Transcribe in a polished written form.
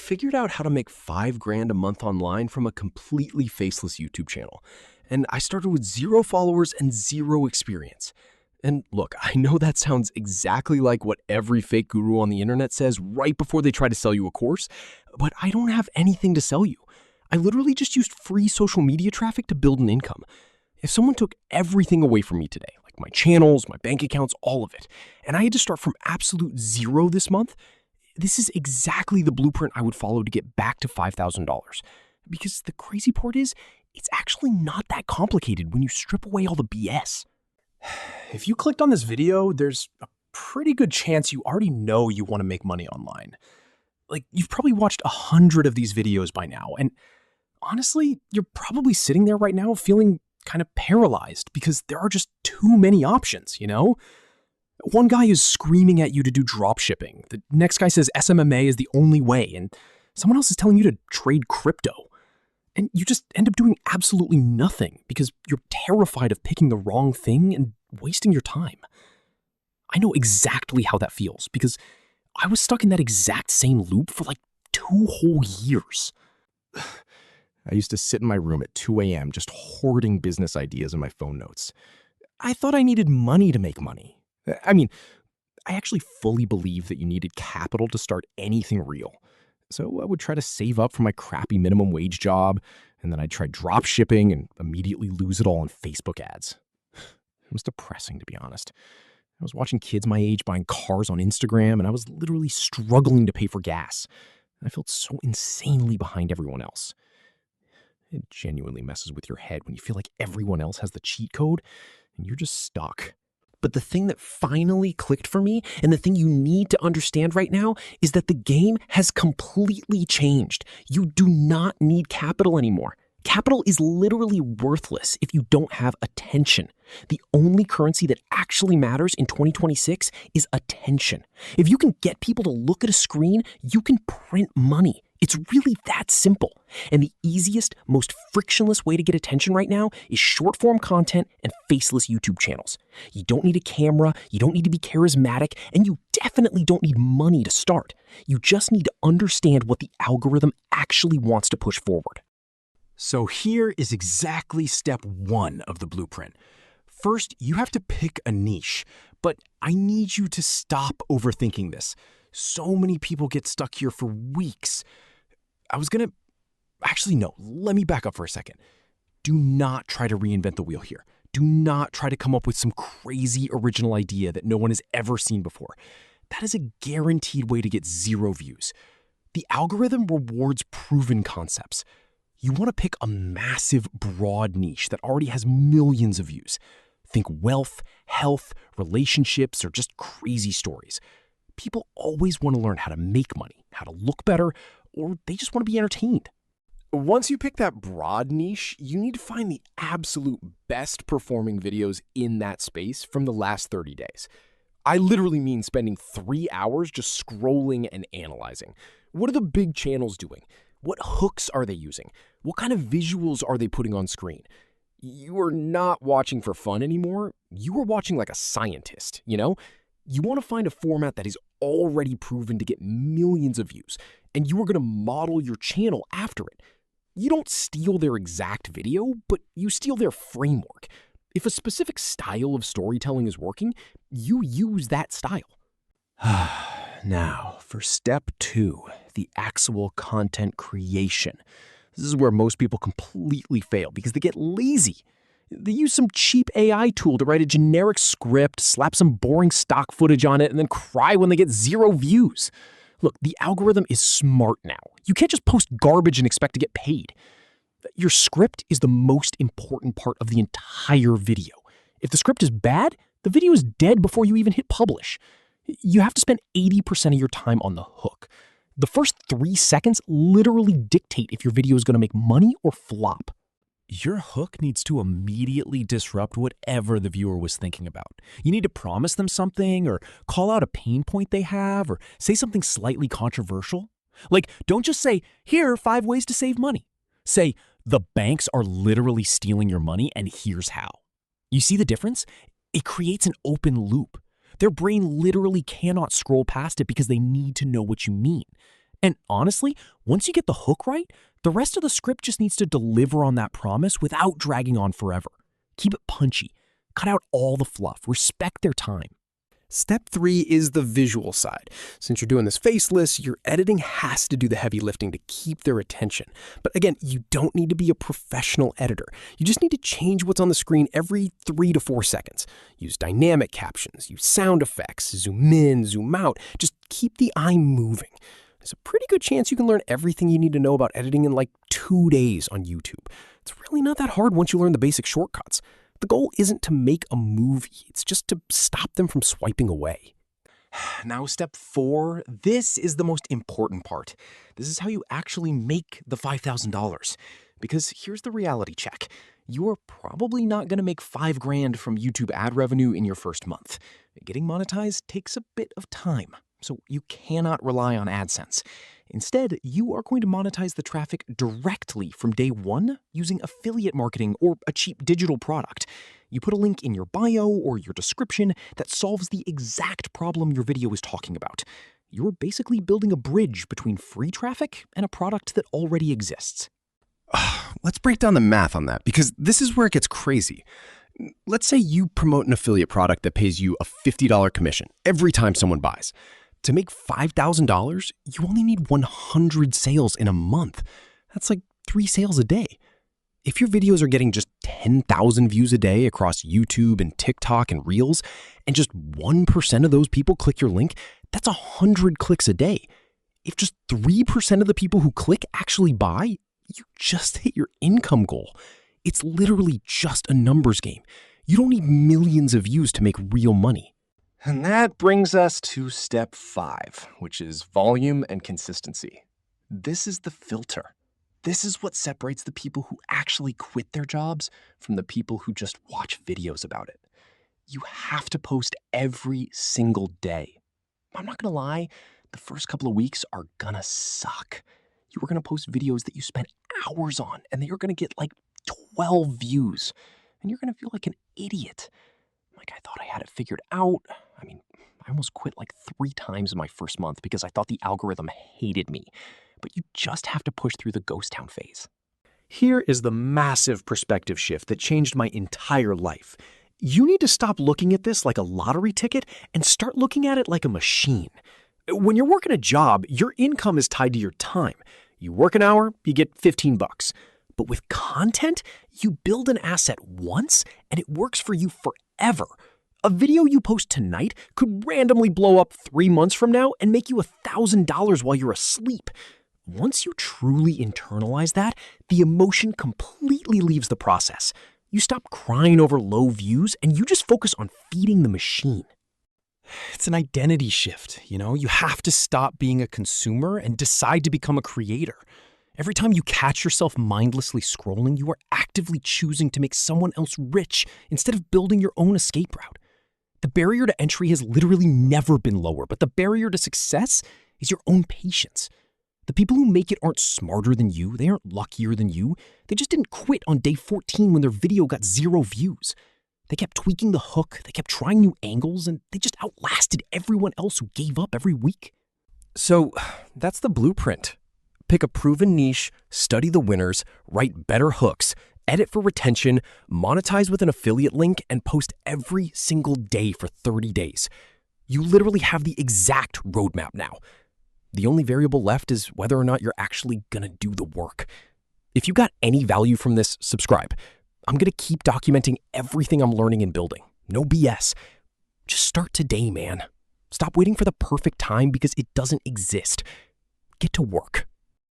figured out how to make 5 grand a month online from a completely faceless YouTube channel. And I started with 0 followers and 0 experience. And look, I know that sounds exactly like what every fake guru on the internet says right before they try to sell you a course, but I don't have anything to sell you. I literally just used free social media traffic to build an income. If someone took everything away from me today, like my channels, my bank accounts, all of it, and I had to start from absolute zero this month, this is exactly the blueprint I would follow to get back to $5,000. Because the crazy part is, it's actually not that complicated when you strip away all the BS. If you clicked on this video, there's a pretty good chance you already know you want to make money online. Like, you've probably watched 100 of these videos by now, and honestly, you're probably sitting there right now feeling kind of paralyzed because there are just too many options, you know? One guy is screaming at you to do drop shipping. The next guy says SMMA is the only way, and someone else is telling you to trade crypto. And you just end up doing absolutely nothing because you're terrified of picking the wrong thing and wasting your time. I know exactly how that feels because I was stuck in that exact same loop for like 2 whole years. I used to sit in my room at 2 a.m. just hoarding business ideas in my phone notes. I thought I needed money to make money. I mean, I actually fully believed that you needed capital to start anything real. So I would try to save up for my crappy minimum wage job, and then I'd try drop shipping and immediately lose it all on Facebook ads. It was depressing, to be honest. I was watching kids my age buying cars on Instagram, and I was literally struggling to pay for gas. I felt so insanely behind everyone else. It genuinely messes with your head when you feel like everyone else has the cheat code, and you're just stuck. But the thing that finally clicked for me, and the thing you need to understand right now, is that the game has completely changed. You do not need capital anymore. Capital is literally worthless if you don't have attention. The only currency that actually matters in 2026 is attention. If you can get people to look at a screen, you can print money. It's really that simple. And the easiest, most frictionless way to get attention right now is short-form content and faceless YouTube channels. You don't need a camera, you don't need to be charismatic, and you definitely don't need money to start. You just need to understand what the algorithm actually wants to push forward. So here is exactly step 1 of the blueprint. First, you have to pick a niche, but I need you to stop overthinking this. So many people get stuck here for weeks. Let me back up for a second. Do not try to reinvent the wheel here. Do not try to come up with some crazy original idea that no one has ever seen before. That is a guaranteed way to get 0 views. The algorithm rewards proven concepts. You want to pick a massive, broad niche that already has millions of views. Think wealth, health, relationships, or just crazy stories. People always want to learn how to make money, how to look better, or they just want to be entertained. Once you pick that broad niche, you need to find the absolute best performing videos in that space from the last 30 days. I literally mean spending 3 hours just scrolling and analyzing. What are the big channels doing? What hooks are they using? What kind of visuals are they putting on screen? You are not watching for fun anymore. You are watching like a scientist, you know? You want to find a format that is already proven to get millions of views, and you are going to model your channel after it. You don't steal their exact video, but you steal their framework. If a specific style of storytelling is working, you use that style. Now, for step 2, the actual content creation. This is where most people completely fail because they get lazy. They use some cheap AI tool to write a generic script, slap some boring stock footage on it, and then cry when they get 0 views. Look, the algorithm is smart now. You can't just post garbage and expect to get paid. Your script is the most important part of the entire video. If the script is bad, the video is dead before you even hit publish. You have to spend 80% of your time on the hook. The first 3 seconds literally dictate if your video is going to make money or flop. Your hook needs to immediately disrupt whatever the viewer was thinking about. You need to promise them something or call out a pain point they have or say something slightly controversial. Like, don't just say, here are 5 ways to save money. Say, the banks are literally stealing your money and here's how. You see the difference? It creates an open loop. Their brain literally cannot scroll past it because they need to know what you mean. And honestly, once you get the hook right, the rest of the script just needs to deliver on that promise without dragging on forever. Keep it punchy. Cut out all the fluff. Respect their time. Step 3 is the visual side. Since you're doing this faceless, your editing has to do the heavy lifting to keep their attention. But again, you don't need to be a professional editor. You just need to change what's on the screen every 3 to 4 seconds. Use dynamic captions, use sound effects, zoom in, zoom out. Just keep the eye moving. There's a pretty good chance you can learn everything you need to know about editing in like 2 days on YouTube. It's really not that hard once you learn the basic shortcuts. The goal isn't to make a movie, it's just to stop them from swiping away. Now, step 4, this is the most important part. This is how you actually make the $5,000. Because here's the reality check. You are probably not going to make $5,000 from YouTube ad revenue in your first month. Getting monetized takes a bit of time, so you cannot rely on AdSense. Instead, you are going to monetize the traffic directly from day one using affiliate marketing or a cheap digital product. You put a link in your bio or your description that solves the exact problem your video is talking about. You're basically building a bridge between free traffic and a product that already exists. Let's break down the math on that, because this is where it gets crazy. Let's say you promote an affiliate product that pays you a $50 commission every time someone buys. To make $5,000, you only need 100 sales in a month. That's like 3 sales a day. If your videos are getting just 10,000 views a day across YouTube and TikTok and Reels, and just 1% of those people click your link, that's 100 clicks a day. If just 3% of the people who click actually buy, you just hit your income goal. It's literally just a numbers game. You don't need millions of views to make real money. And that brings us to step 5, which is volume and consistency. This is the filter. This is what separates the people who actually quit their jobs from the people who just watch videos about it. You have to post every single day. I'm not gonna lie, the first couple of weeks are gonna suck. You are gonna post videos that you spent hours on, and you're gonna get like 12 views, and you're gonna feel like an idiot. Like, I thought I had it figured out. I mean, I almost quit like 3 times in my first month because I thought the algorithm hated me. But you just have to push through the ghost town phase. Here is the massive perspective shift that changed my entire life. You need to stop looking at this like a lottery ticket and start looking at it like a machine. When you're working a job, your income is tied to your time. You work an hour, you get $15. But with content, you build an asset once and it works for you forever. A video you post tonight could randomly blow up 3 months from now and make you $1,000 while you're asleep. Once you truly internalize that, the emotion completely leaves the process. You stop crying over low views and you just focus on feeding the machine. It's an identity shift, you know? You have to stop being a consumer and decide to become a creator. Every time you catch yourself mindlessly scrolling, you are actively choosing to make someone else rich instead of building your own escape route. The barrier to entry has literally never been lower, but the barrier to success is your own patience. The people who make it aren't smarter than you, they aren't luckier than you, they just didn't quit on day 14 when their video got 0 views. They kept tweaking the hook, they kept trying new angles, and they just outlasted everyone else who gave up every week. So that's the blueprint. Pick a proven niche, study the winners, write better hooks, edit for retention, monetize with an affiliate link, and post every single day for 30 days. You literally have the exact roadmap now. The only variable left is whether or not you're actually gonna do the work. If you got any value from this, subscribe. I'm gonna keep documenting everything I'm learning and building. No BS. Just start today, man. Stop waiting for the perfect time because it doesn't exist. Get to work.